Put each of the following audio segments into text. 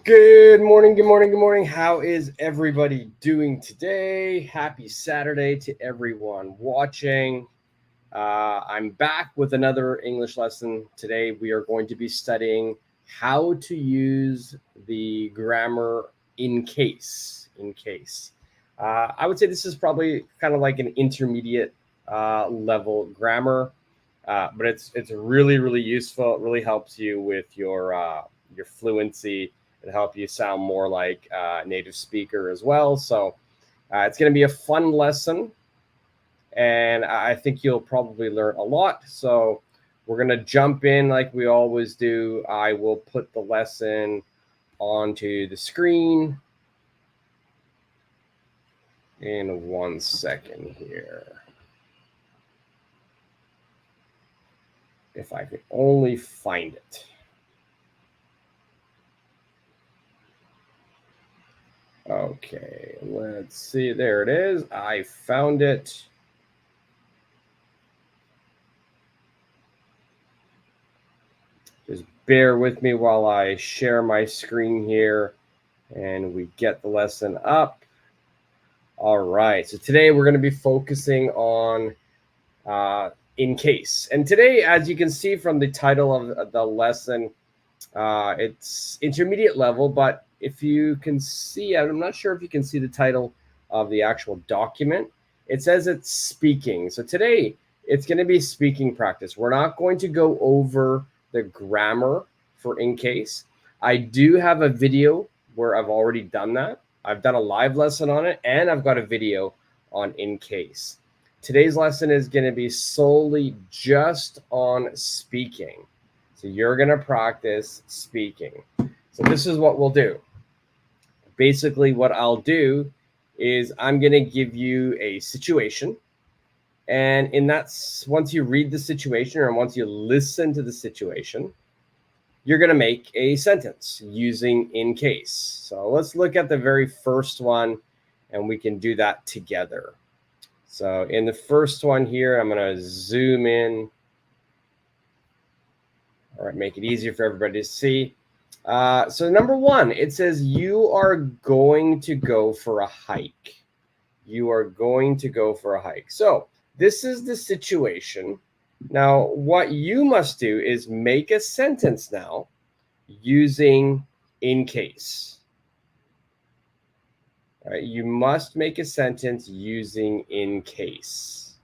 Good morning, good morning, good morning. How is everybody doing today? Happy Saturday to everyone watching. I'm back with another English lesson. Today we are going to be studying how to use the grammar in case. I would say this is probably kind of like an intermediate level grammar, but it's really useful. It really helps you with your fluency and help you sound more like a native speaker as well. So it's going to be a fun lesson, and I think you'll probably learn a lot. So we're going to jump in like we always do. I will put the lesson onto the screen in 1 second here. If I could only find it. Okay, let's see. There it is. I found it. Just bear with me while I share my screen here and we get the lesson up. All right, so today we're going to be focusing on in case. And today, as you can see from the title of the lesson, it's intermediate level, but if you can see, I'm not sure if you can see the title of the actual document. It says it's speaking. So today it's going to be speaking practice. We're not going to go over the grammar for in case. I do have a video where I've already done that. I've done a live lesson on it, and I've got a video on in case. Today's lesson is going to be solely just on speaking. So you're going to practice speaking. So this is what we'll do. Basically, what I'll do is I'm going to give you a situation. And in that, once you read the situation or once you listen to the situation, you're going to make a sentence using in case. So let's look at the very first one, and we can do that together. So in the first one here, I'm going to zoom in. All right, make it easier for everybody to see. So number one, it says you are going to go for a hike. You are going to go for a hike. So this is the situation. Now, what you must do is make a sentence now using in case. All right, you must make a sentence using in case.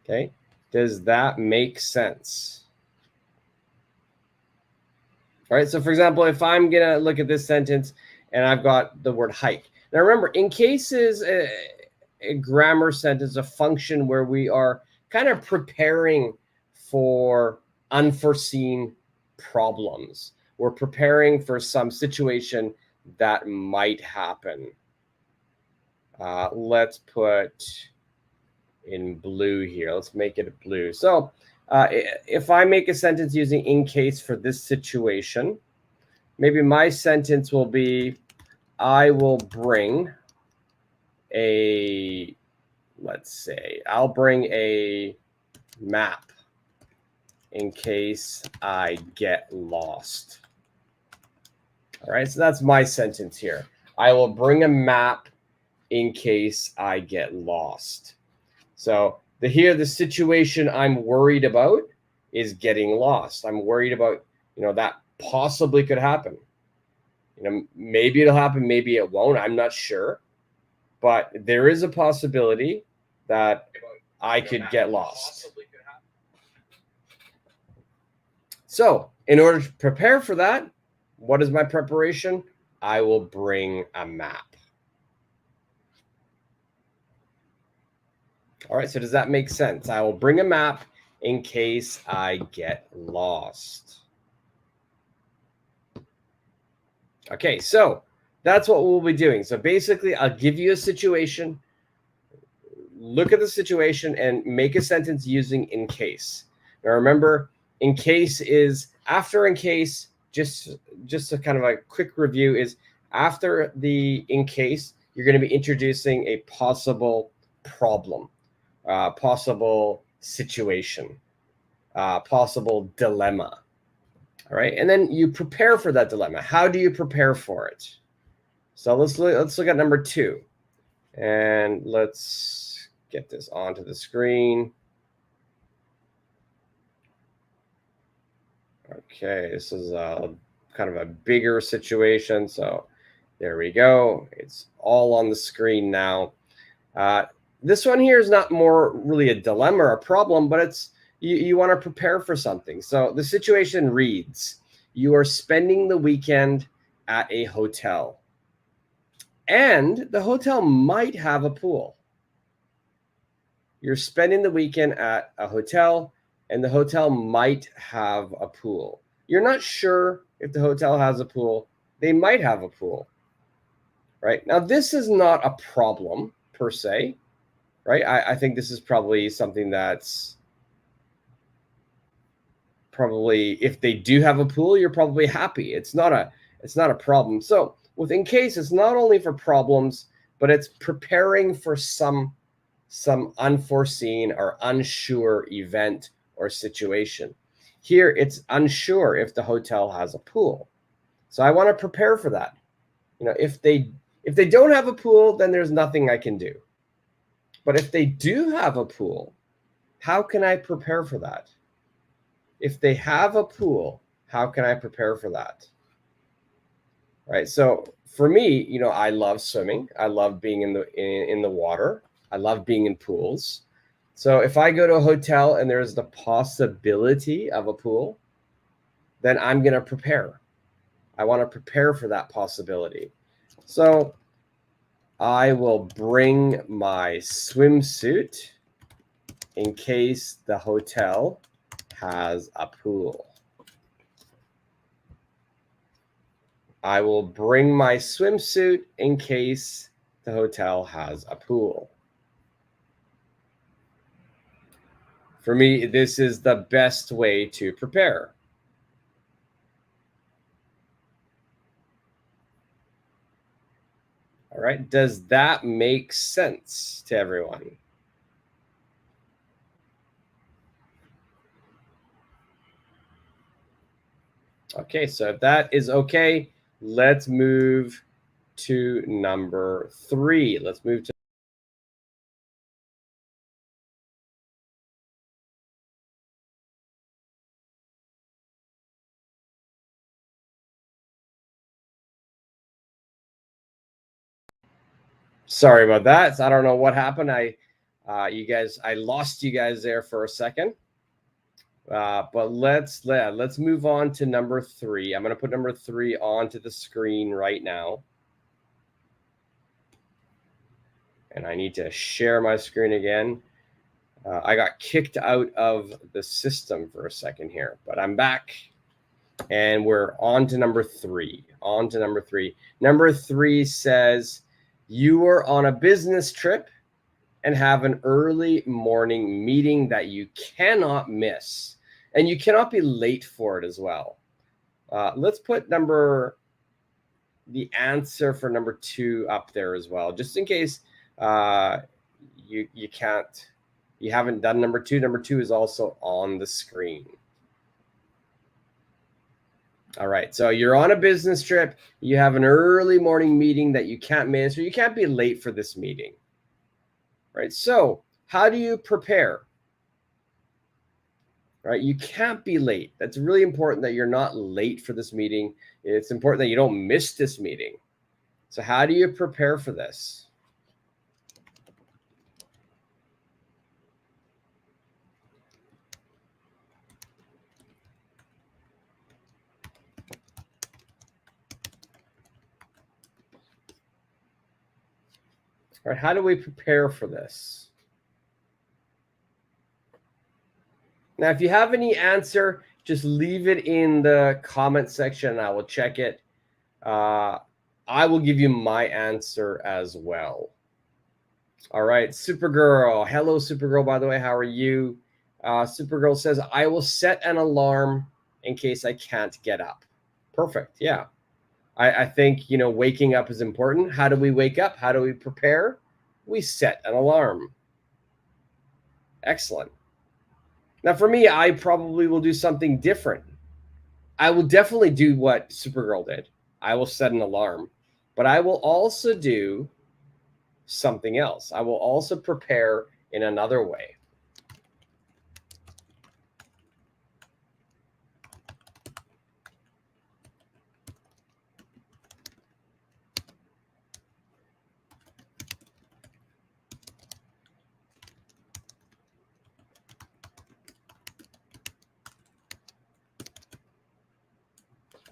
Okay. Does that make sense? All right, so for example, if I'm going to look at this sentence and I've got the word hike. Now remember, in case is a grammar sentence, a function where we are kind of preparing for unforeseen problems. We're preparing for some situation that might happen. Let's put in blue here. Let's make it blue. So if I make a sentence using in case for this situation, maybe my sentence will be, I will bring a, let's say, I'll bring a map in case I get lost. All right, so that's my sentence here. I will bring a map in case I get lost. So the situation I'm worried about is getting lost. I'm worried about, that possibly could happen. Maybe it'll happen, maybe it won't. I'm not sure. But there is a possibility that I could get lost. So in order to prepare for that, what is my preparation? I will bring a map. All right, so does that make sense? I will bring a map in case I get lost. Okay, so that's what we'll be doing. So basically, I'll give you a situation, look at the situation, and make a sentence using in case. Now remember, in case is after in case, just a kind of a quick review is after the in case, you're going to be introducing a possible problem. Possible situation, possible dilemma. All right, and then you prepare for that dilemma. How do you prepare for it? So let's look at number 2, and let's get this onto the screen. Okay, this is kind of a bigger situation, so there we go. It's all on the screen now. This one here is not more really a dilemma or a problem, but it's you want to prepare for something. So the situation reads, you are spending the weekend at a hotel, and the hotel might have a pool. You're spending the weekend at a hotel, and the hotel might have a pool. You're not sure if the hotel has a pool. They might have a pool, right? Now, this is not a problem per se, right? I think this is probably something that's probably, if they do have a pool, you're probably happy. It's not a problem. So within case, it's not only for problems, but it's preparing for some unforeseen or unsure event or situation. Here, it's unsure if the hotel has a pool. So I want to prepare for that. If they don't have a pool, then there's nothing I can do. But if they do have a pool, how can I prepare for that? If they have a pool, how can I prepare for that? Right. So for me, I love swimming. I love being in the water. I love being in pools. So if I go to a hotel and there's the possibility of a pool, then I'm going to prepare. I want to prepare for that possibility. So I will bring my swimsuit in case the hotel has a pool. I will bring my swimsuit in case the hotel has a pool. For me, this is the best way to prepare. All right, does that make sense to everyone? Okay, so if that is okay, let's move to number 3. Let's move to sorry about that. I don't know what happened. I lost you guys there for a second. But let's move on to number 3. I'm going to put number 3 onto the screen right now. And I need to share my screen again. I got kicked out of the system for a second here, but I'm back. And we're on to number 3. Number 3 says, you are on a business trip and have an early morning meeting that you cannot miss. And you cannot be late for it as well. Let's put the answer for number 2 up there as well, just in case you haven't done number 2. Number 2 is also on the screen. All right, so you're on a business trip. You have an early morning meeting that you can't miss, or you can't be late for this meeting. Right, so how do you prepare? Right, you can't be late. That's really important that you're not late for this meeting. It's important that you don't miss this meeting. So how do you prepare for this? All right, how do we prepare for this? Now, if you have any answer, just leave it in the comment section and I will check it. I will give you my answer as well. All right, Supergirl. Hello, Supergirl, by the way. How are you? Supergirl says, I will set an alarm in case I can't get up. Perfect. Yeah. I think, waking up is important. How do we wake up? How do we prepare? We set an alarm. Excellent. Now, for me, I probably will do something different. I will definitely do what Supergirl did. I will set an alarm, but I will also do something else. I will also prepare in another way.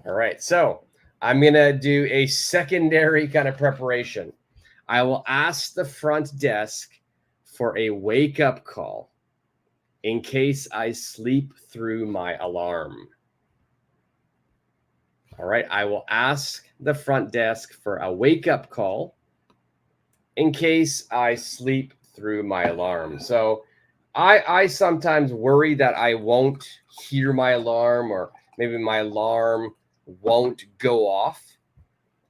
All right, so I'm going to do a secondary kind of preparation. I will ask the front desk for a wake-up call in case I sleep through my alarm. All right, I will ask the front desk for a wake-up call in case I sleep through my alarm. So I sometimes worry that I won't hear my alarm, or maybe my alarm won't go off.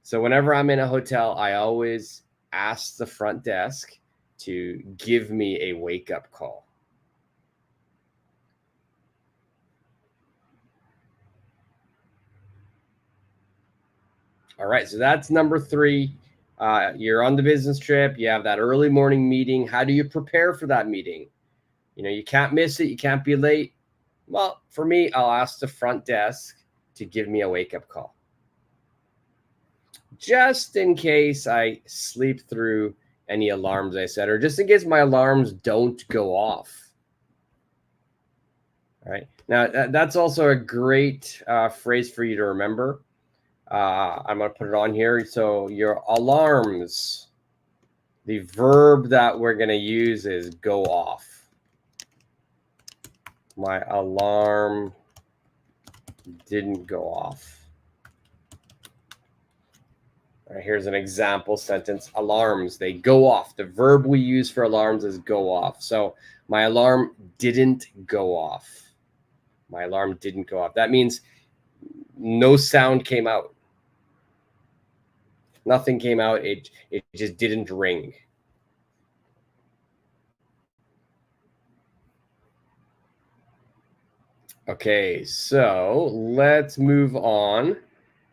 So whenever I'm in a hotel, I always ask the front desk to give me a wake-up call. All right, so that's number 3. You're on the business trip. You have that early morning meeting. How do you prepare for that meeting? You know, you can't miss it. You can't be late. Well, for me, I'll ask the front desk to give me a wake-up call, just in case I sleep through any alarms I set, or just in case my alarms don't go off. All right. Now, that's also a great phrase for you to remember. I'm going to put it on here. So your alarms, the verb that we're going to use is go off. My alarm didn't go off. All right, here's an example sentence. Alarms, they go off. The verb we use for alarms is go off. So my alarm didn't go off. My alarm didn't go off. That means no sound came out. Nothing came out. It just didn't ring. Okay, so let's move on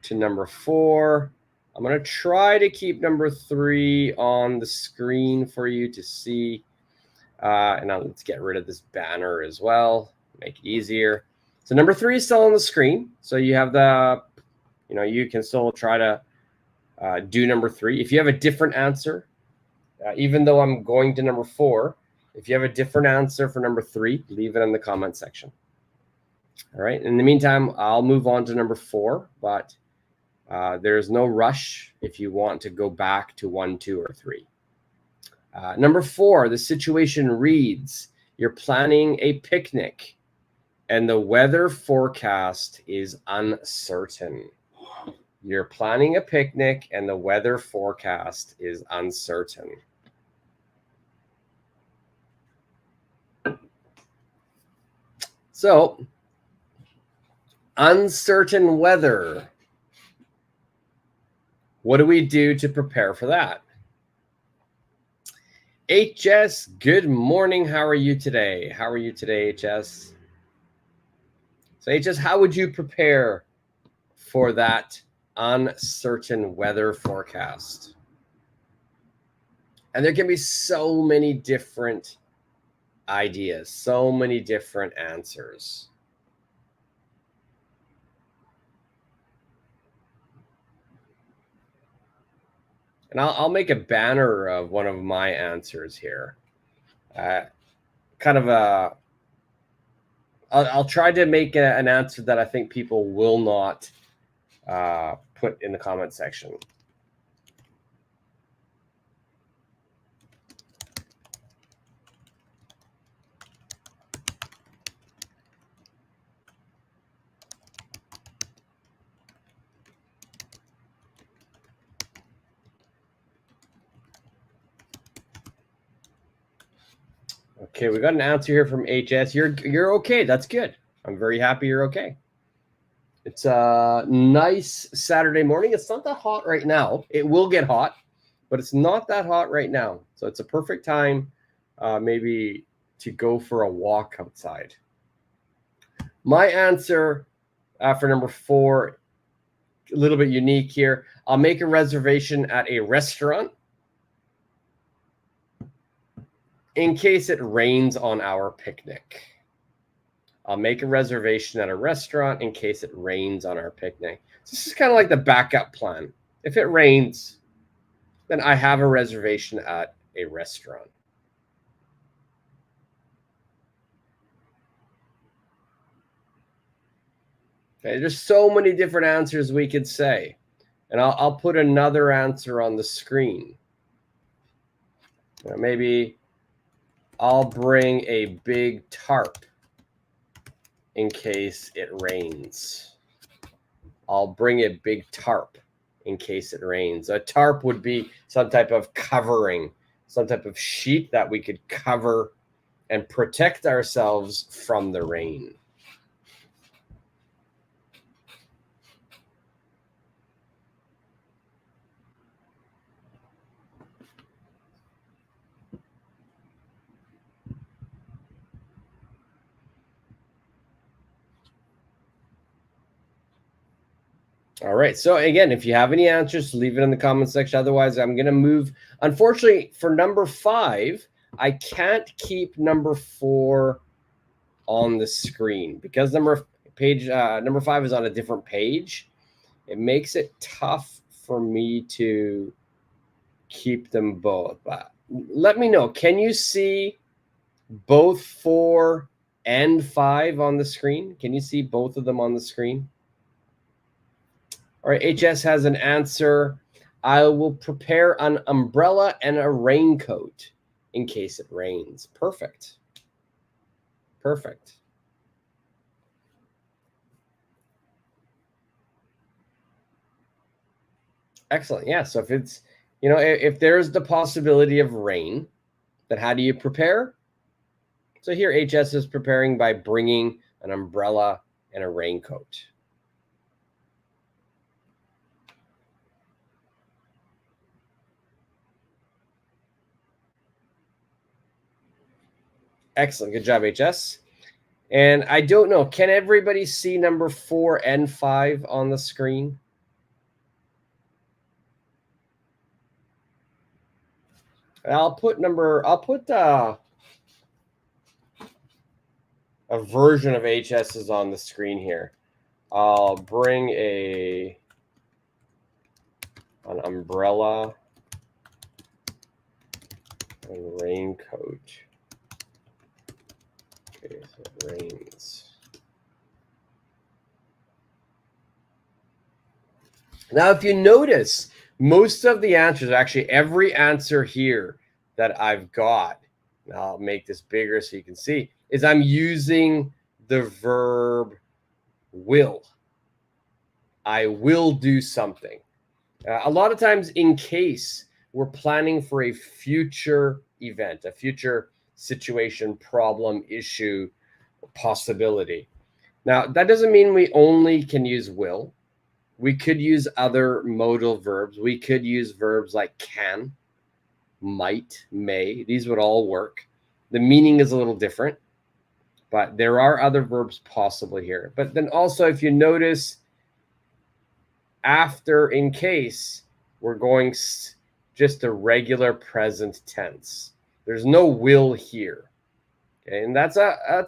to number 4. I'm going to try to keep number 3 on the screen for you to see. And now let's get rid of this banner as well, make it easier. So number 3 is still on the screen. So you have the, you can still try to do number 3. If you have a different answer, even though I'm going to number 4, if you have a different answer for number 3, leave it in the comment section. All right. In the meantime, I'll move on to number 4, but there's no rush if you want to go back to 1, 2, or 3. Number 4, the situation reads, you're planning a picnic and the weather forecast is uncertain. You're planning a picnic and the weather forecast is uncertain. So, uncertain weather. What do we do to prepare for that? HS, good morning. How are you today? How are you today, HS? So, HS, how would you prepare for that uncertain weather forecast? And there can be so many different ideas, so many different answers. And I'll make a banner of one of my answers here. Kind of a, I'll try to make an answer that I think people will not put in the comment section. Okay, we got an answer here from HS. You're okay. That's good. I'm very happy you're okay. It's a nice Saturday morning. It's not that hot right now. It will get hot, but it's not that hot right now. So it's a perfect time maybe to go for a walk outside. My answer For number 4, a little bit unique here. I'll make a reservation at a restaurant in case it rains on our picnic. I'll make a reservation at a restaurant in case it rains on our picnic. This is kind of like the backup plan. If it rains, then I have a reservation at a restaurant. Okay, there's so many different answers we could say. And I'll put another answer on the screen. Maybe I'll bring a big tarp in case it rains. I'll bring a big tarp in case it rains. A tarp would be some type of covering, some type of sheet that we could cover and protect ourselves from the rain. All right. So again, if you have any answers, leave it in the comment section. Otherwise, I'm going to move. Unfortunately, for number 5, I can't keep number 4 on the screen because number 5 is on a different page. It makes it tough for me to keep them both. But let me know. Can you see both 4 and 5 on the screen? Can you see both of them on the screen? All right, HS has an answer. I will prepare an umbrella and a raincoat in case it rains. Perfect. Perfect. Excellent. Yeah. So if it's, if there's the possibility of rain, then how do you prepare? So here HS is preparing by bringing an umbrella and a raincoat. Excellent. Good job, HS. And I don't know, can everybody see number 4 and 5 on the screen? I'll put a version of HS's on the screen here. I'll bring an umbrella and raincoat. Okay, so it rains. Now, if you notice, most of the answers, actually every answer here that I've got, and I'll make this bigger so you can see, is I'm using the verb will. I will do something. A lot of times, in case we're planning for a future event, a future situation, problem, issue, possibility. Now, that doesn't mean we only can use will. We could use other modal verbs. We could use verbs like can, might, may. These would all work. The meaning is a little different, but there are other verbs possible here. But then also, if you notice, after in case, we're going just a regular present tense. There's no will here. Okay, and that's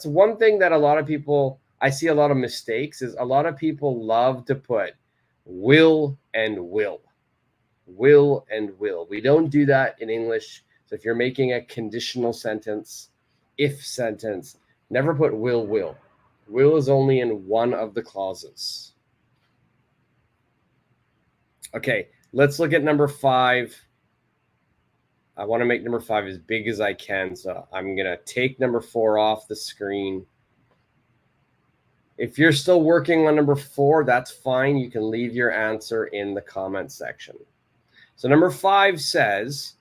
one thing that a lot of people, I see a lot of mistakes, is a lot of people love to put will and will. Will and will. We don't do that in English. So if you're making a conditional sentence, if sentence, never put will. Will is only in one of the clauses. Okay, let's look at number 5. I want to make number 5 as big as I can, so I'm going to take number 4 off the screen. If you're still working on number 4, that's fine. You can leave your answer in the comment section. So number 5 says,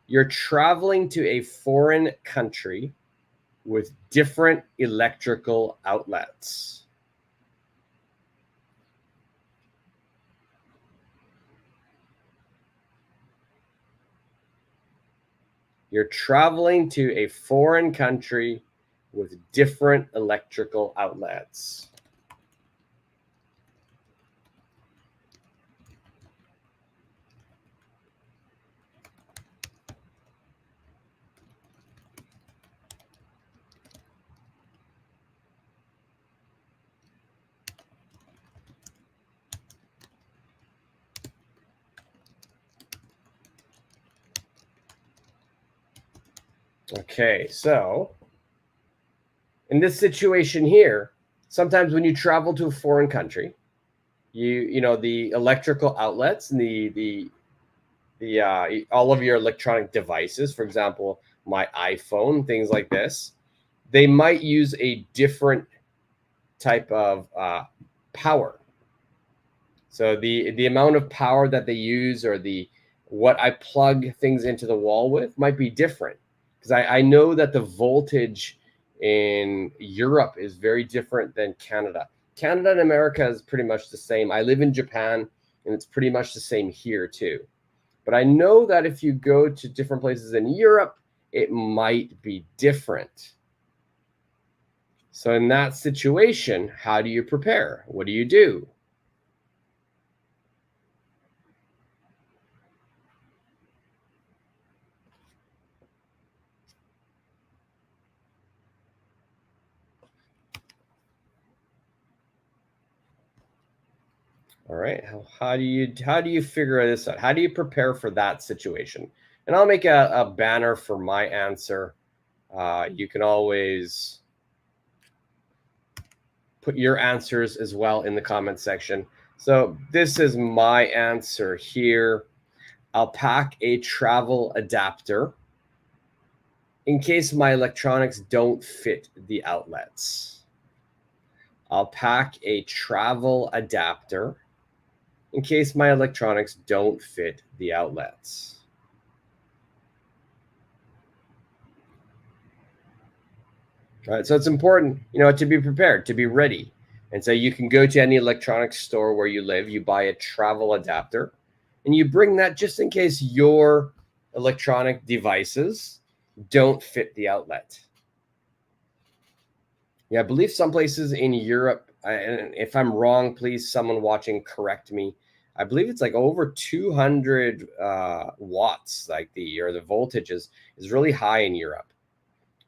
you're traveling to a foreign country with different electrical outlets. You're traveling to a foreign country with different electrical outlets. Okay, so in this situation here, sometimes when you travel to a foreign country, you know the electrical outlets and the all of your electronic devices, for example, my iPhone, things like this, they might use a different type of power. So the amount of power that they use, or the what I plug things into the wall with, might be different, because I know that the voltage in Europe is very different than Canada. Canada and America is pretty much the same. I live in Japan, and it's pretty much the same here too. But I know that if you go to different places in Europe, it might be different. So in that situation, how do you prepare? What do you do? All right. How do you figure this out? How do you prepare for that situation? And I'll make a banner for my answer. You can always put your answers as well in the comment section. So this is my answer here. I'll pack a travel adapter in case my electronics don't fit the outlets. I'll pack a travel adapter in case my electronics don't fit the outlets. All right, so it's important, to be prepared, to be ready. And so you can go to any electronics store where you live, you buy a travel adapter, and you bring that just in case your electronic devices don't fit the outlet. Yeah, I believe some places in Europe, and if I'm wrong, please, someone watching, correct me. I believe it's like over 200 watts, like the voltage is really high in Europe.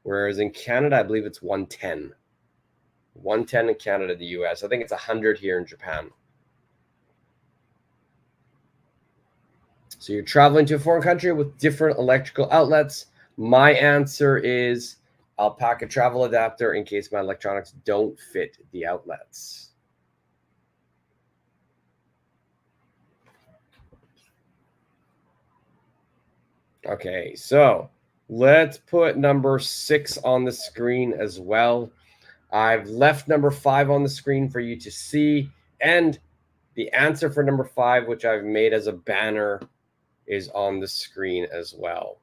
Whereas in Canada, I believe it's 110. 110 in Canada, the US. I think it's 100 here in Japan. So you're traveling to a foreign country with different electrical outlets. My answer is I'll pack a travel adapter in case my electronics don't fit the outlets. Okay, so let's put number 6 on the screen as well. I've left number 5 on the screen for you to see, and the answer for number 5, which I've made as a banner, is on the screen as well.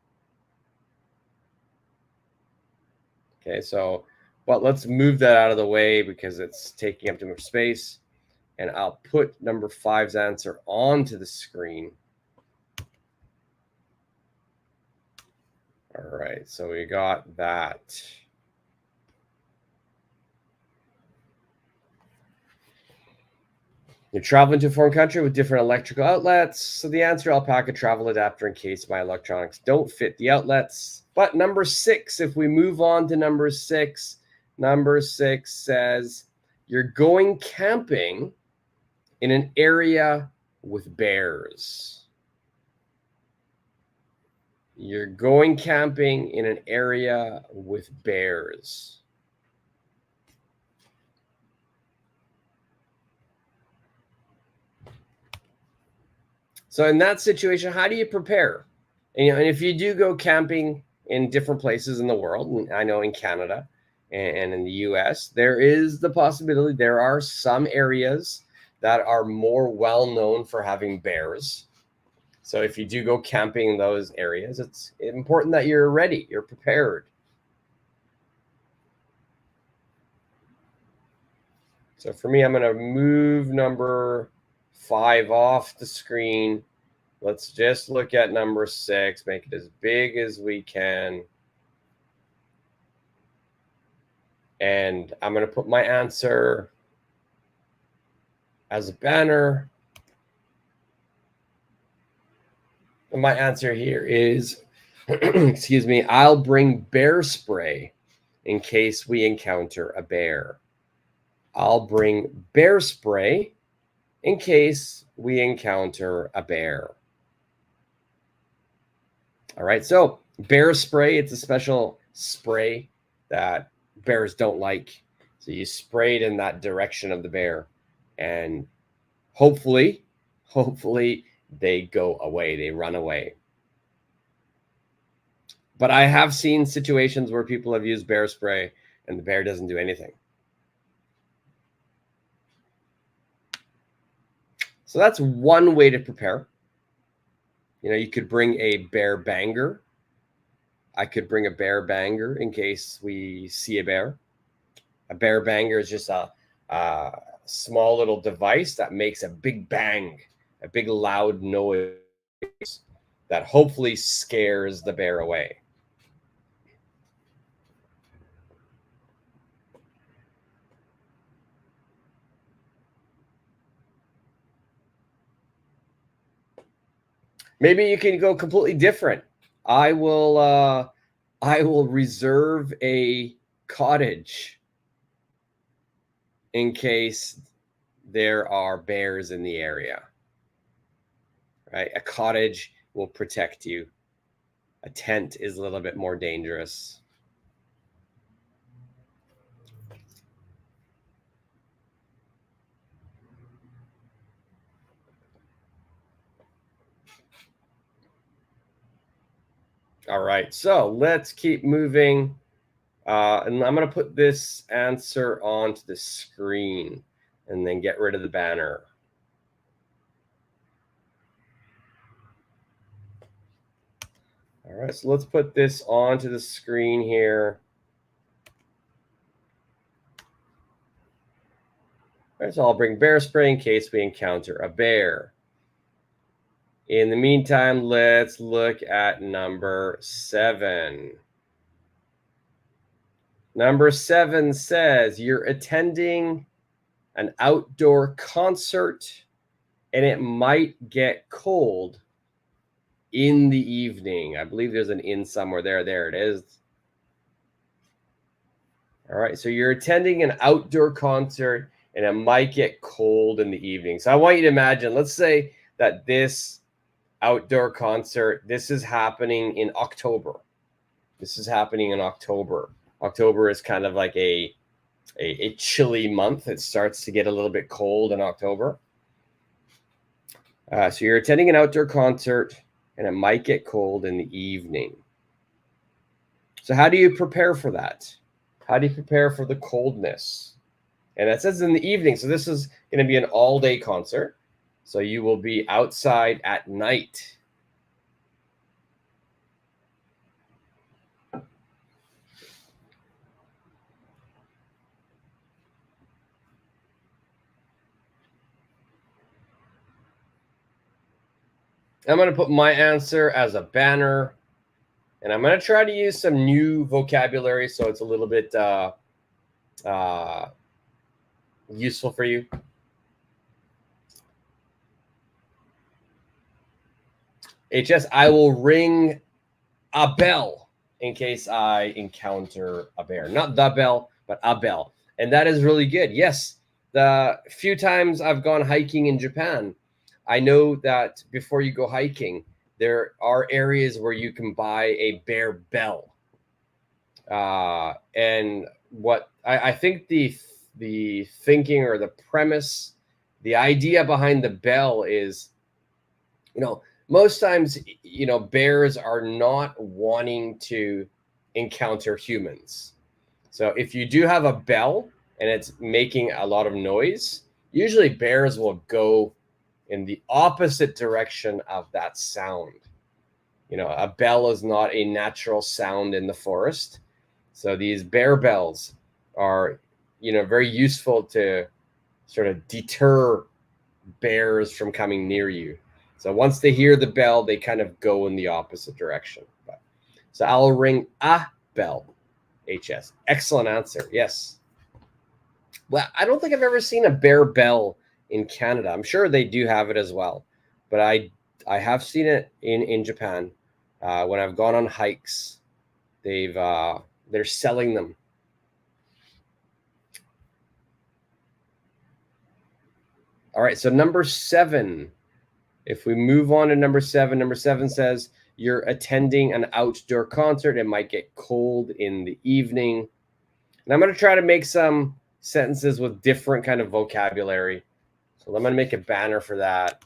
Okay, but let's move that out of the way because it's taking up too much space. And I'll put number 5's answer onto the screen. All right, so we got that. You're traveling to a foreign country with different electrical outlets. So the answer, I'll pack a travel adapter in case my electronics don't fit the outlets. But number 6, if we move on to number 6, number 6 says you're going camping in an area with bears. You're going camping in an area with bears. So in that situation, how do you prepare? And if you do go camping in different places in the world, I know in Canada and in the US, there is the possibility there are some areas that are more well known for having bears. So if you do go camping in those areas, it's important that you're ready, you're prepared. So for me, I'm going to move number 5 off the screen. Let's just look at number 6, make it as big as we can. And I'm going to put my answer as a banner. And my answer here is, excuse me, I'll bring bear spray in case we encounter a bear. I'll bring bear spray in case we encounter a bear. All right, so Bear spray, it's a special spray that bears don't like. So you spray it in that direction of the bear, and hopefully they go away, they run away. But I have seen situations where people have used bear spray and the bear doesn't do anything. So that's one way to prepare. You know, you could bring a bear banger. I could bring a bear banger in case we see a bear. A bear banger is just a small little device that makes a big bang, a big loud noise that hopefully scares the bear away. Maybe you can go completely different. I will reserve a cottage in case there are bears in the area. Right? A cottage will protect you. A tent is a little bit more dangerous. All right, so let's keep moving. And I'm going to put this answer onto the screen and then get rid of the banner. All right, so let's put this onto the screen here. All right, so I'll bring bear spray in case we encounter a bear. In the meantime, let's look at number 7. Number 7 says you're attending an outdoor concert and it might get cold in the evening. I believe there's an in somewhere there. There it is. All right, so you're attending an outdoor concert and it might get cold in the evening. So I want you to imagine, let's say that this outdoor concert, this is happening in October. This is happening in October. October is kind of like a chilly month. It starts to get a little bit cold in October. So you're attending an outdoor concert and it might get cold in the evening. So how do you prepare for that? How do you prepare for the coldness? And that says in the evening. So this is going to be an all-day concert. So you will be outside at night. I'm going to put my answer as a banner. And I'm going to try to use some new vocabulary so it's a little bit useful for you. HS, I will ring a bell in case I encounter a bear. Not the bell, but a bell. And that is really good. Yes, the few times I've gone hiking in Japan, I know that before you go hiking, there are areas where you can buy a bear bell. And what I think the thinking or the premise, the idea behind the bell is, you know, most times, you know, bears are not wanting to encounter humans. So if you do have a bell and it's making a lot of noise, usually bears will go in the opposite direction of that sound. You know, a bell is not a natural sound in the forest. So these bear bells are, you know, very useful to sort of deter bears from coming near you. So once they hear the bell, they kind of go in the opposite direction. So I'll ring a bell. HS. Excellent answer. Yes. Well, I don't think I've ever seen a bear bell in Canada. I'm sure they do have it as well, but I have seen it in Japan. When I've gone on hikes, they're selling them. All right, so number 7. If we move on to number 7 says you're attending an outdoor concert. It might get cold in the evening. And I'm going to try to make some sentences with different kind of vocabulary. So I'm going to make a banner for that.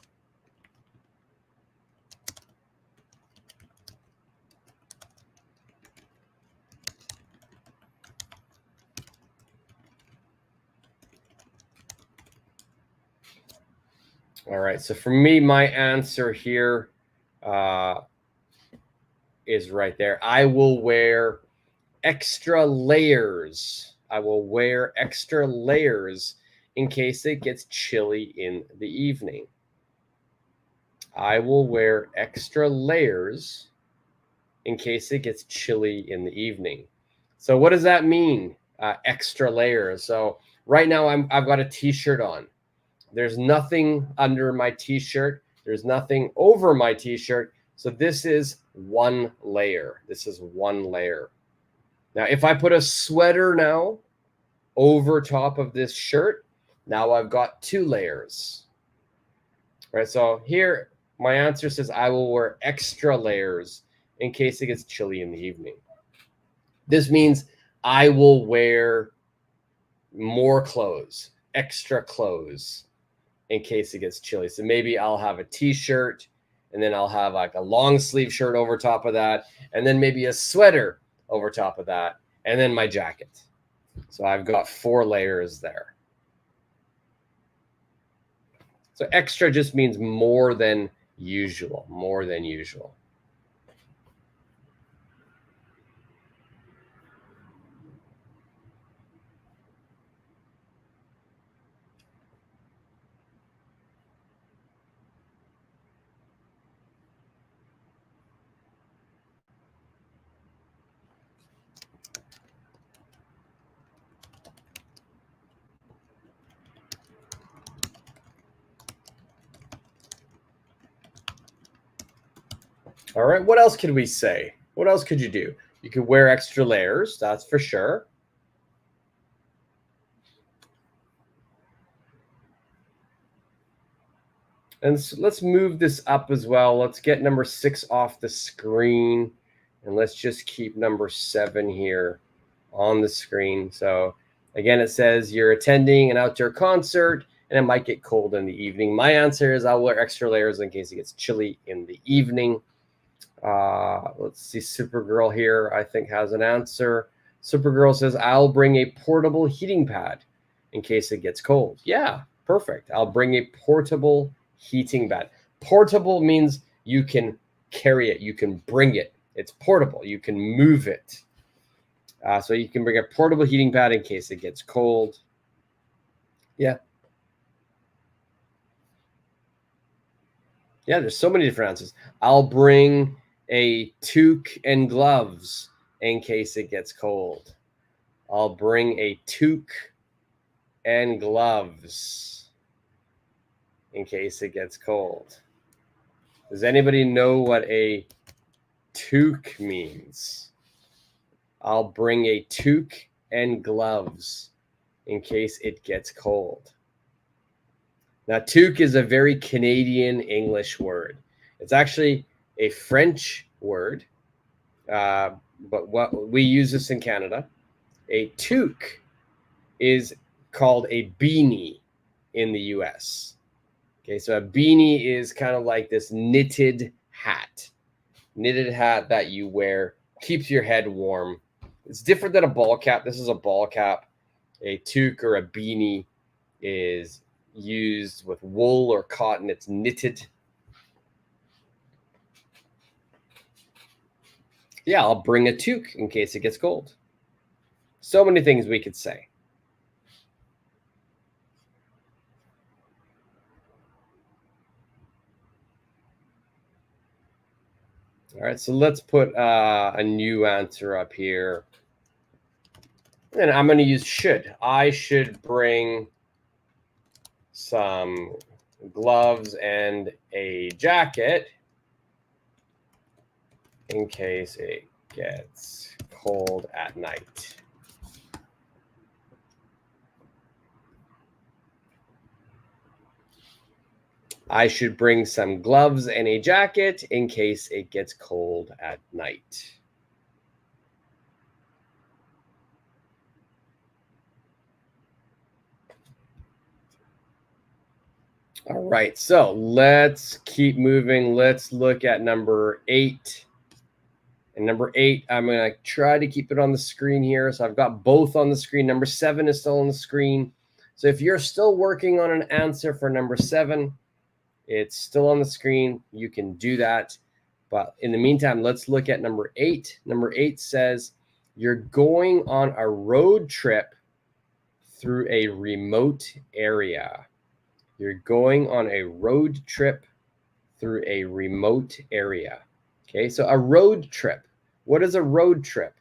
All right, so for me, my answer here is right there. I will wear extra layers. I will wear extra layers in case it gets chilly in the evening. I will wear extra layers in case it gets chilly in the evening. So what does that mean? Extra layers. So right now I've got a t-shirt on. There's nothing under my t-shirt. There's nothing over my t-shirt. So this is one layer. This is one layer. Now, if I put a sweater now over top of this shirt, now I've got two layers. Right? So here, my answer says I will wear extra layers in case it gets chilly in the evening. This means I will wear more clothes, extra clothes, in case it gets chilly. So maybe I'll have a t-shirt, and then I'll have like a long sleeve shirt over top of that, and then maybe a sweater over top of that, and then my jacket. So I've got 4 layers there. So extra just means more than usual, more than usual. All right, what else could we say? What else could you do? You could wear extra layers, that's for sure. And so let's move this up as well. Let's get number 6 off the screen, and let's just keep number 7 here on the screen. So again, it says you're attending an outdoor concert and it might get cold in the evening. My answer is I'll wear extra layers in case it gets chilly in the evening. Let's see, Supergirl here, I think, has an answer. Supergirl says, I'll bring a portable heating pad in case it gets cold. Yeah, perfect. I'll bring a portable heating pad. Portable means you can carry it, you can bring it. It's portable, you can move it. So you can bring a portable heating pad in case it gets cold. Yeah. Yeah, there's so many different answers. I'll bring a toque and gloves in case it gets cold. I'll bring a toque and gloves in case it gets cold. Does anybody know what a toque means? I'll bring a toque and gloves in case it gets cold. Now, toque is a very Canadian English word. It's actually a French word, but what we use this in Canada. A toque is called a beanie in the US. Okay, so a beanie is kind of like this knitted hat that you wear, keeps your head warm. It's different than a ball cap. This is a ball cap. A toque or a beanie is used with wool or cotton. It's knitted. Yeah, I'll bring a toque in case it gets cold. So many things we could say. All right, so let's put a new answer up here. And I'm going to use should. I should bring some gloves and a jacket in case it gets cold at night. I should bring some gloves and a jacket in case it gets cold at night. All right, so let's keep moving. Let's look at number 8. And number 8, I'm going to try to keep it on the screen here. So I've got both on the screen. Number 7 is still on the screen. So if you're still working on an answer for number 7, it's still on the screen. You can do that. But in the meantime, let's look at number 8. Number 8 says you're going on a road trip through a remote area. You're going on a road trip through a remote area. Okay, so a road trip. What is a road trip?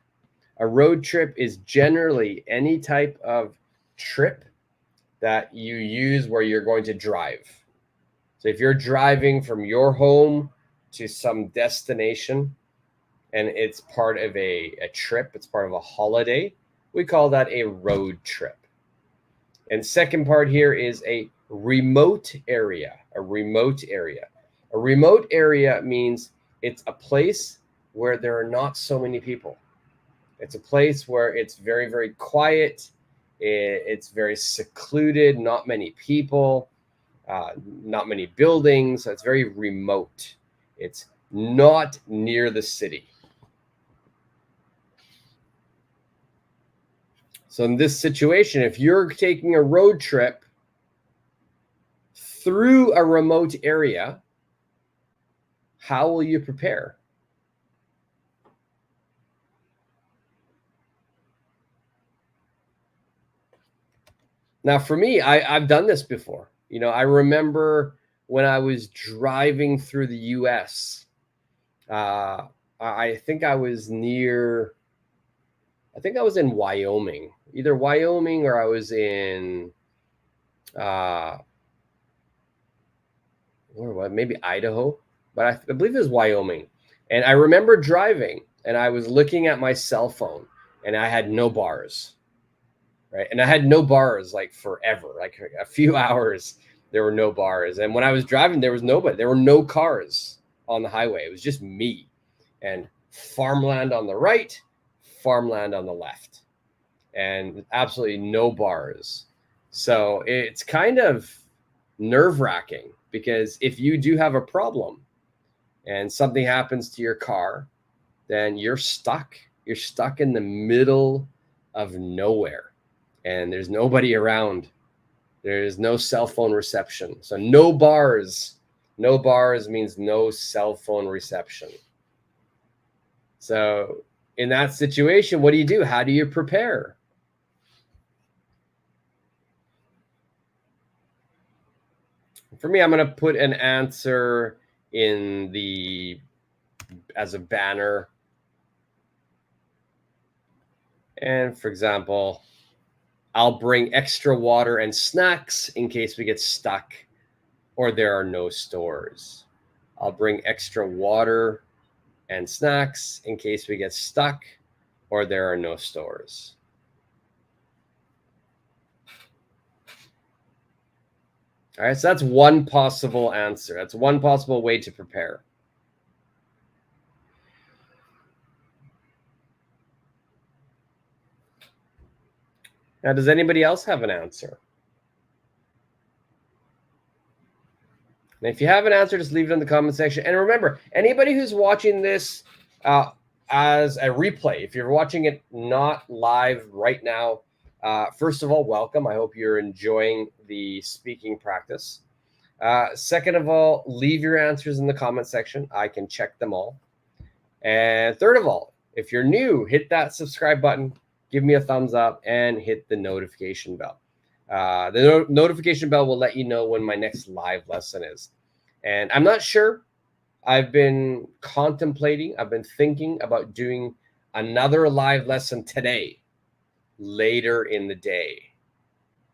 A road trip is generally any type of trip that you use where you're going to drive. So if you're driving from your home to some destination and it's part of a trip, it's part of a holiday, we call that a road trip. And second part here is a remote area. A remote area. A remote area means it's a place where there are not so many people. It's a place where it's very, very quiet. It's very secluded, not many people, not many buildings. So it's very remote. It's not near the city. So in this situation, if you're taking a road trip through a remote area, how will you prepare? Now, for me, I've done this before. You know, I remember when I was driving through the U.S., I think I was in Wyoming, either Wyoming or I was in, maybe Idaho, but I believe it was Wyoming. And I remember driving and I was looking at my cell phone and I had no bars, right? And I had no bars like forever, like a few hours, there were no bars. And when I was driving, there was nobody, there were no cars on the highway. It was just me and farmland on the right, farmland on the left, and absolutely no bars. So it's kind of nerve-wracking because if you do have a problem and something happens to your car, then you're stuck. You're stuck in the middle of nowhere and there's nobody around. There's no cell phone reception. So no bars. No bars means no cell phone reception. So in that situation, what do? How do you prepare? For me, I'm going to put an answer as a banner. And for example, I'll bring extra water and snacks in case we get stuck or there are no stores. I'll bring extra water and snacks in case we get stuck or there are no stores. All right, so that's one possible answer. That's one possible way to prepare. Now, does anybody else have an answer? And if you have an answer, just leave it in the comment section. And remember, anybody who's watching this as a replay, if you're watching it not live right now, first of all, welcome. I hope you're enjoying the speaking practice. Second of all, leave your answers in the comment section. I can check them all. And third of all, if you're new, hit that subscribe button, give me a thumbs up, and hit the notification bell. The notification bell will let you know when my next live lesson is. And I'm not sure. I've been contemplating, I've been thinking about doing another live lesson today, later in the day.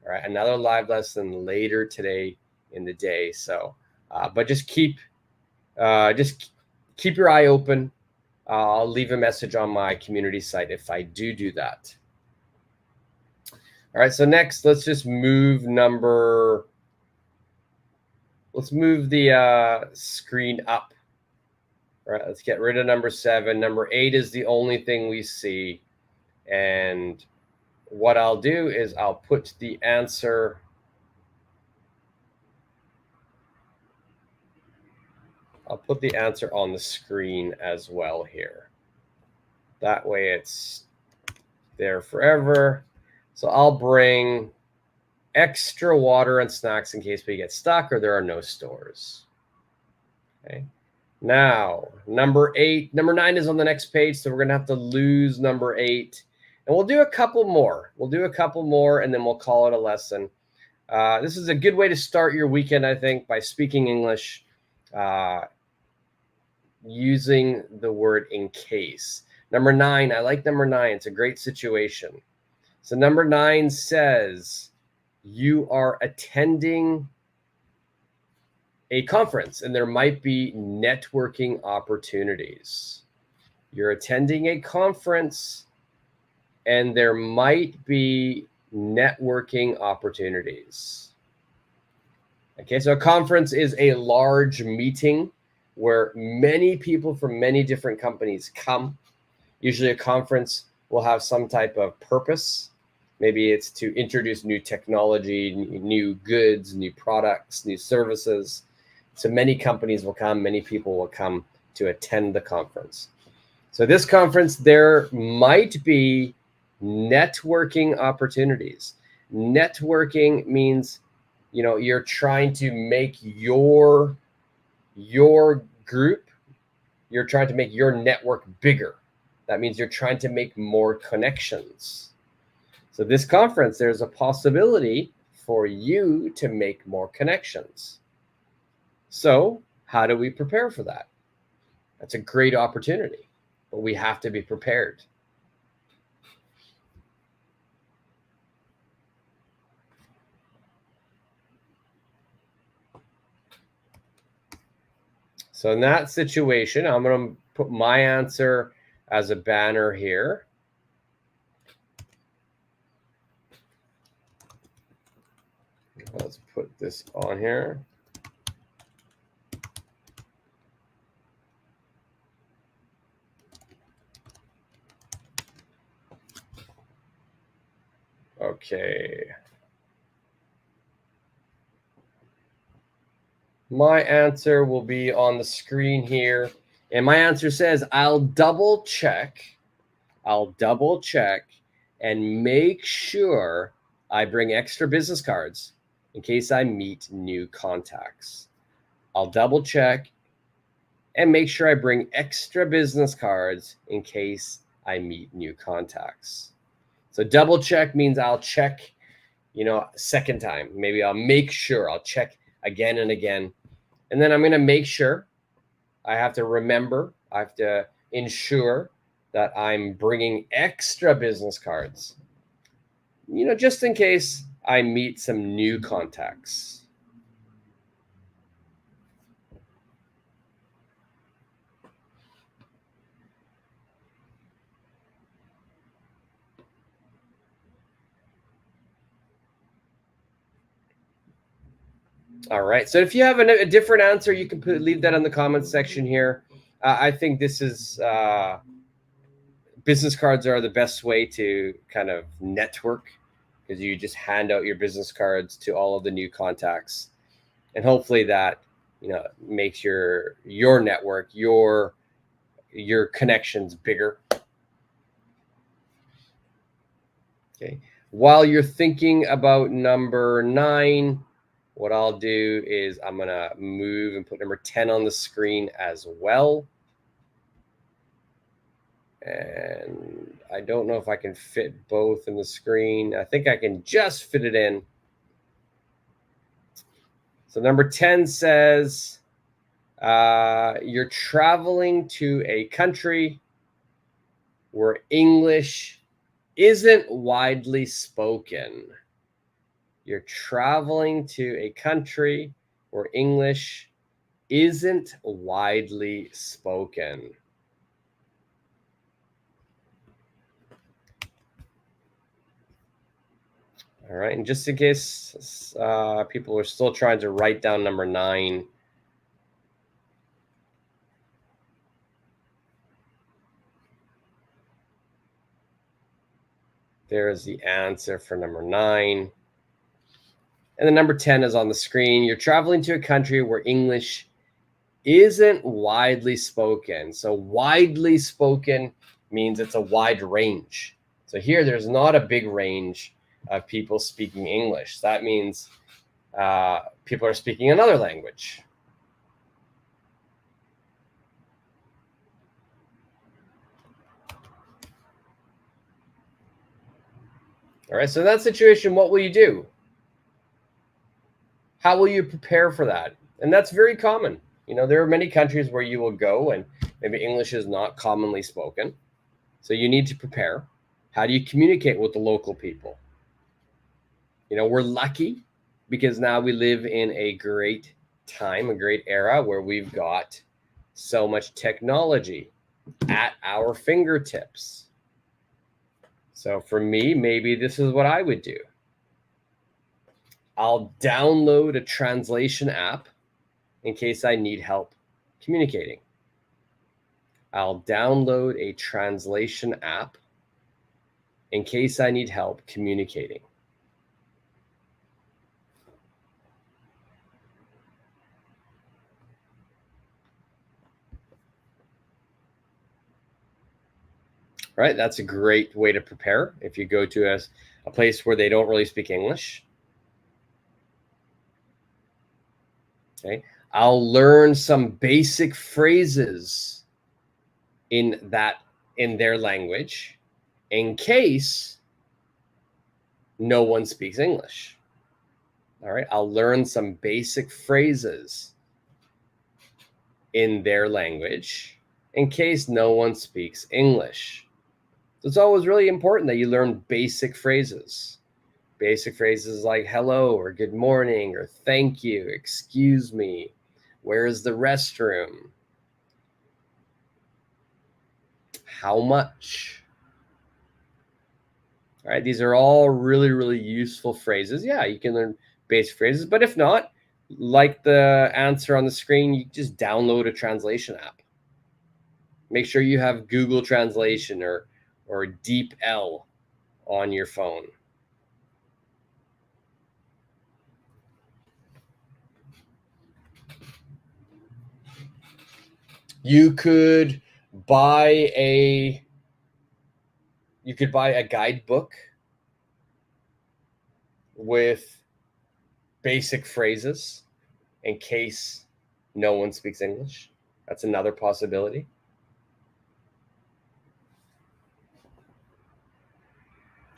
All right, another live lesson later today in the day. So, but just keep your eye open. I'll leave a message on my community site if I do that. All right, so next, let's just move number let's move the screen up. All right, let's get rid of number 7. Number 8 is the only thing we see. And what I'll do is I'll put the answer on the screen as well here. That way it's there forever. So I'll bring extra water and snacks in case we get stuck or there are no stores. Okay. Now, number 9 is on the next page, so we're going to have to lose number 8. And we'll do a couple more. And then we'll call it a lesson. This is a good way to start your weekend, I think, by speaking English, using the word in case. Number 9, I like number 9. It's a great situation. So number 9 says you are attending a conference and there might be networking opportunities. You're attending a conference and there might be networking opportunities. Okay, so a conference is a large meeting where many people from many different companies come. Usually a conference will have some type of purpose. Maybe it's to introduce new technology, new goods, new products, new services. So many companies will come, many people will come to attend the conference. So this conference, there might be networking opportunities. Networking means, you're trying to make your group, you're trying to make your network bigger. That means you're trying to make more connections. So this conference, there's a possibility for you to make more connections. So how do we prepare for that? That's a great opportunity, but we have to be prepared. So in that situation, I'm going to put my answer as a banner here. Let's put this on here. Okay. My answer will be on the screen here. And my answer says, I'll double check and make sure I bring extra business cards in case I meet new contacts. I'll double check and make sure I bring extra business cards in case I meet new contacts. So double check means I'll check, second time. Maybe I'll make sure, I'll check again and again. And then I'm going to make sure, I have to remember, I have to ensure that I'm bringing extra business cards, just in case I meet some new contacts. All right. So if you have a different answer, you can leave that in the comments section here. I think this is business cards are the best way to kind of network, because you just hand out your business cards to all of the new contacts, and hopefully that makes your network, your connections bigger. Okay. While you're thinking about number 9, what I'll do is I'm going to move and put number 10 on the screen as well. And I don't know if I can fit both in the screen. I think I can just fit it in. So number 10 says, you're traveling to a country where English isn't widely spoken. You're traveling to a country where English isn't widely spoken. All right, and just in case people are still trying to write down number 9, there is the answer for number 9. And the number 10 is on the screen. You're traveling to a country where English isn't widely spoken. So widely spoken means it's a wide range. So here, there's not a big range of people speaking English. That means people are speaking another language. All right, so in that situation, what will you do? How will you prepare for that? And that's very common. You know, there are many countries where you will go and maybe English is not commonly spoken. So you need to prepare. How do you communicate with the local people? You know, we're lucky because now we live in a great time, a great era where we've got so much technology at our fingertips. So for me, maybe this is what I would do. I'll download a translation app in case I need help communicating. I'll download a translation app in case I need help communicating. Right? That's a great way to prepare if you go to a place where they don't really speak English. Okay. I'll learn some basic phrases in their language in case no one speaks English. All right. I'll learn some basic phrases in their language in case no one speaks English. So it's always really important that you learn basic phrases. Basic phrases like hello or good morning or thank you, excuse me, where is the restroom, how much. All right, these are all really, really useful phrases. Yeah, you can learn basic phrases, but if not, like the answer on the screen, you just download a translation app. Make sure you have Google Translation or DeepL on your phone. You could buy a guidebook with basic phrases in case no one speaks English. That's another possibility.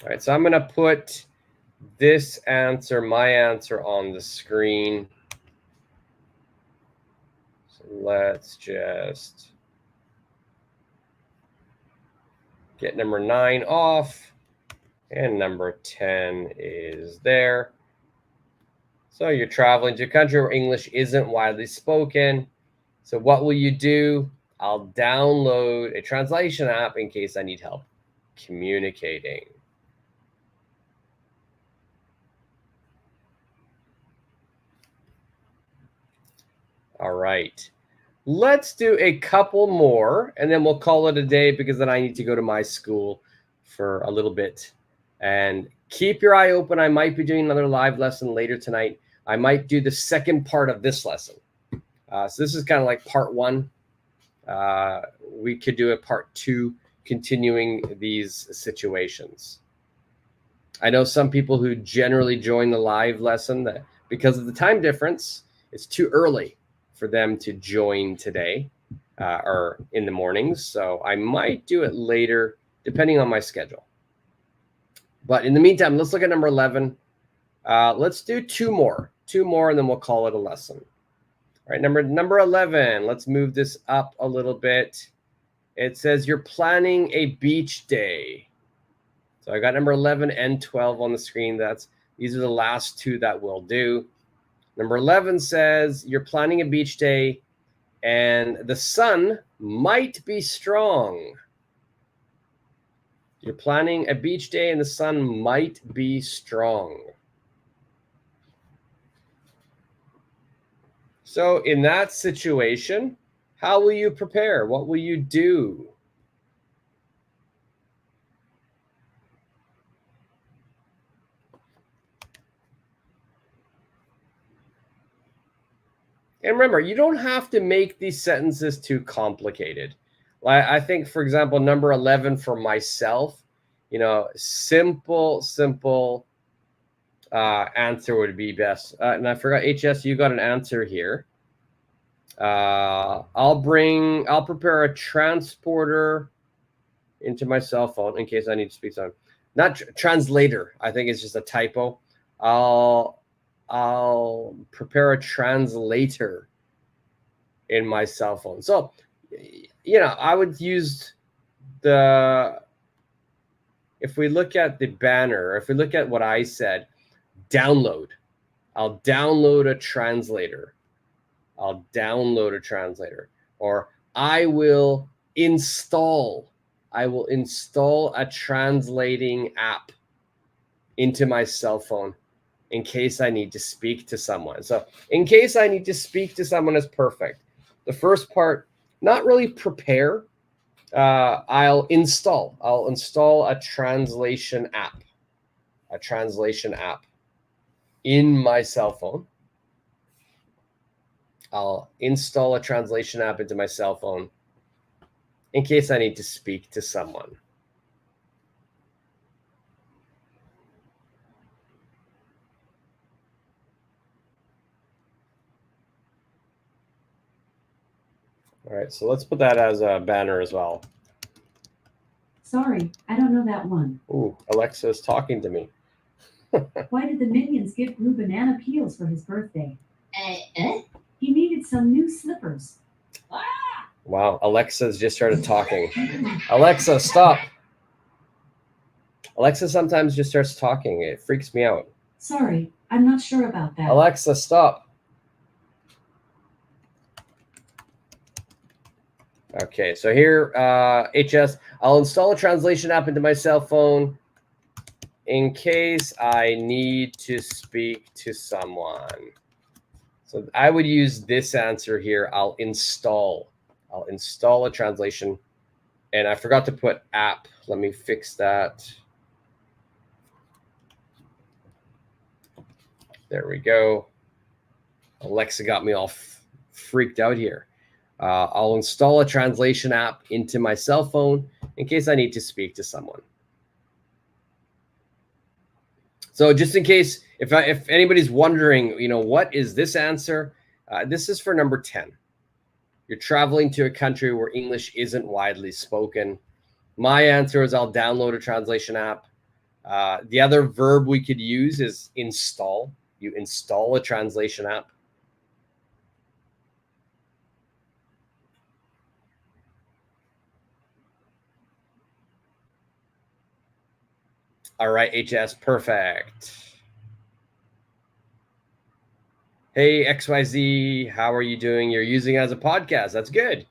All right, so I'm going to put this answer, my answer, on the screen. So let's just get number 9 off, and number 10 is there. So you're traveling to a country where English isn't widely spoken. So what will you do? I'll download a translation app in case I need help communicating. All right. Let's do a couple more, and then we'll call it a day because then I need to go to my school for a little bit. And keep your eye open. I might be doing another live lesson later tonight. I might do the second part of this lesson. So this is kind of like part 1. We could do a part 2, continuing these situations. I know some people who generally join the live lesson that because of the time difference, it's too early for them to join today or in the mornings. So I might do it later, depending on my schedule. But in the meantime, let's look at number 11. Let's do two more, and then we'll call it a lesson. All right, number 11. Let's move this up a little bit. It says you're planning a beach day. So I got number 11 and 12 on the screen. These are the last 2 that we'll do. Number 11 says you're planning a beach day and the sun might be strong. You're planning a beach day and the sun might be strong. So in that situation, how will you prepare? What will you do? And remember, you don't have to make these sentences too complicated. I think, for example, number 11 for myself, simple answer would be best. And I forgot, HS, you got an answer here. I'll prepare a transporter into my cell phone in case I need to speak to not translator. I think it's just a typo. I'll prepare a translator in my cell phone. So, I would use if we look at the banner, if we look at what I said, download. I'll download a translator. Or I will install a translating app into my cell phone in case I need to speak to someone. So in case I need to speak to someone is perfect. The first part, not really prepare. I'll install a translation app in my cell phone. I'll install a translation app into my cell phone in case I need to speak to someone. All right, so let's put that as a banner as well. Sorry, I don't know that one. Ooh, Alexa is talking to me. Why did the minions give Gru banana peels for his birthday? He needed some new slippers. Wow, Alexa's just started talking. Alexa, stop. Alexa sometimes just starts talking. It freaks me out. Sorry, I'm not sure about that. Alexa, stop. Okay, so here, HS, I'll install a translation app into my cell phone in case I need to speak to someone. So I would use this answer here. I'll install a translation. And I forgot to put app. Let me fix that. There we go. Alexa got me all freaked out here. I'll install a translation app into my cell phone in case I need to speak to someone. So just in case, if anybody's wondering, what is this answer? This is for number 10. You're traveling to a country where English isn't widely spoken. My answer is I'll download a translation app. The other verb we could use is install. You install a translation app. All right, HS, perfect. Hey, XYZ, how are you doing? You're using it as a podcast. That's good.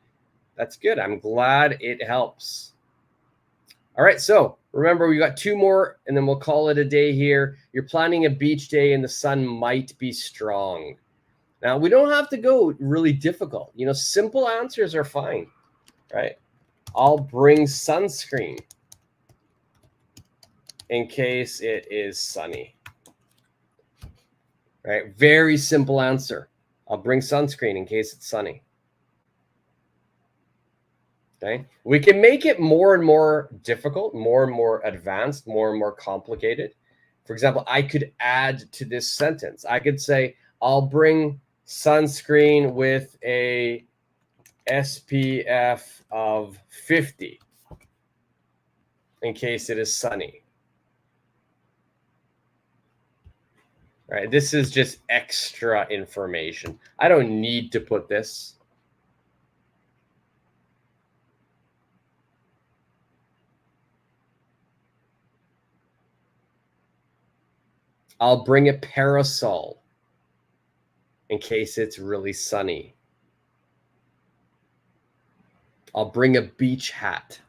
That's good. I'm glad it helps. All right, so remember, we got 2 more, and then we'll call it a day here. You're planning a beach day, and the sun might be strong. Now, we don't have to go really difficult. Simple answers are fine, right? I'll bring sunscreen in case it is sunny. Right? Very simple answer. I'll bring sunscreen in case it's sunny. Okay? We can make it more and more difficult, more and more advanced, more and more complicated. For example, I could add to this sentence. I could say, I'll bring sunscreen with a SPF of 50 in case it is sunny. Right, this is just extra information. I don't need to put this. I'll bring a parasol in case it's really sunny. I'll bring a beach hat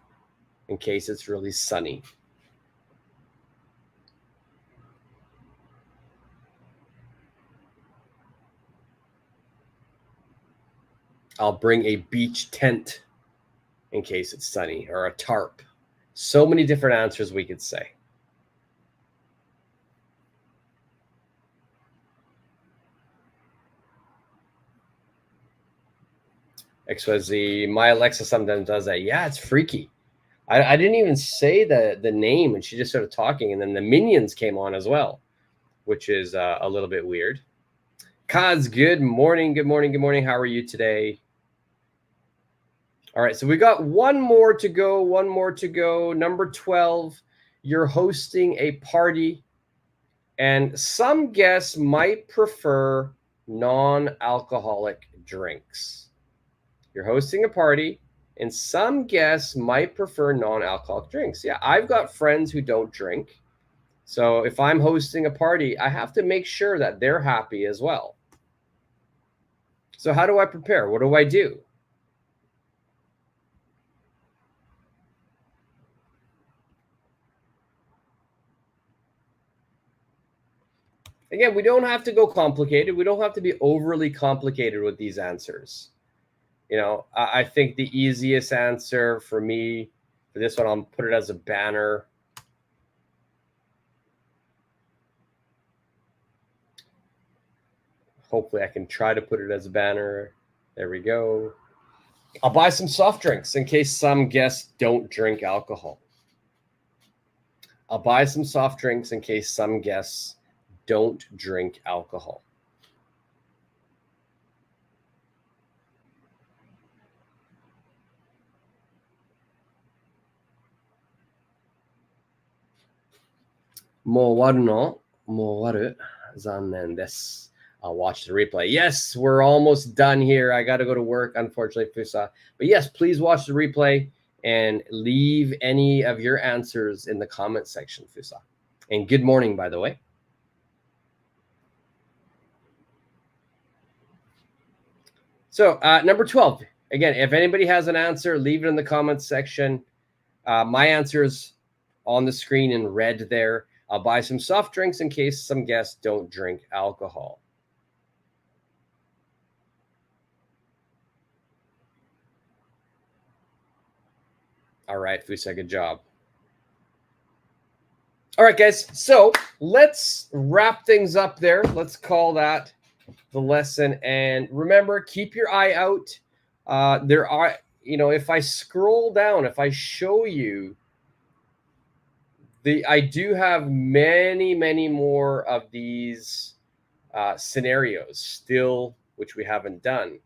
in case it's really sunny. I'll bring a beach tent in case it's sunny, or a tarp. So many different answers we could say. XYZ, my Alexa sometimes does that. Yeah, it's freaky. I didn't even say the name, and she just started talking, and then the minions came on as well, which is a little bit weird. Kaz, good morning, good morning, good morning. How are you today? All right, so we got one more to go, Number 12, you're hosting a party, and some guests might prefer non-alcoholic drinks. You're hosting a party, and some guests might prefer non-alcoholic drinks. Yeah, I've got friends who don't drink. So if I'm hosting a party, I have to make sure that they're happy as well. So how do I prepare? What do I do? Again, we don't have to go complicated. We don't have to be overly complicated with these answers. You know, I think the easiest answer for me for this one, I'll put it as a banner. Hopefully I can try to put it as a banner. There we go. I'll buy some soft drinks in case some guests don't drink alcohol. I'll buy some soft drinks in case some guests don't drink alcohol. Mowaru zannen desu. I'll watch the replay. Yes, we're almost done here. I got to go to work, unfortunately, Fusa. But yes, please watch the replay and leave any of your answers in the comment section, Fusa. And good morning, by the way. So number 12, again, if anybody has an answer, leave it in the comments section. My answer is on the screen in red there. I'll buy some soft drinks in case some guests don't drink alcohol. All right, Fusa, good job. All right, guys, so let's wrap things up there. Let's call that the lesson. And remember, keep your eye out. There are, you know, if I scroll down, if I show you, I do have many, many more of these scenarios still, which we haven't done.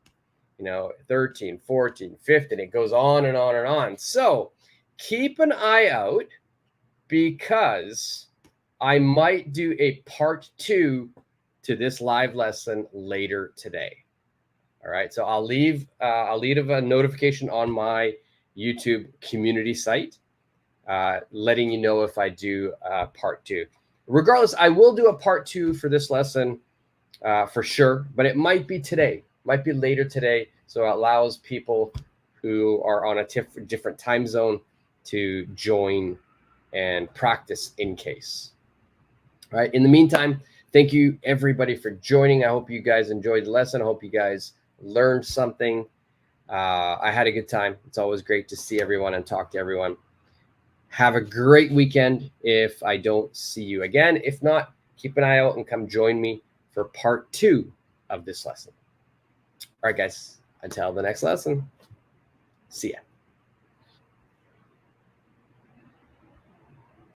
You know, 13, 14, 15, it goes on and on and on. So keep an eye out, because I might do a part 2 to this live lesson later today. All right, so I'll leave a notification on my YouTube community site, letting you know if I do part 2. Regardless, I will do a part 2 for this lesson for sure, but it might be today, might be later today, so it allows people who are on a different time zone to join and practice in case. All right, in the meantime, thank you everybody for joining. I hope you guys enjoyed the lesson. I hope you guys learned something. I had a good time. It's always great to see everyone and talk to everyone. Have a great weekend if I don't see you again. If not, keep an eye out and come join me for part 2 of this lesson. All right, guys, until the next lesson, see ya.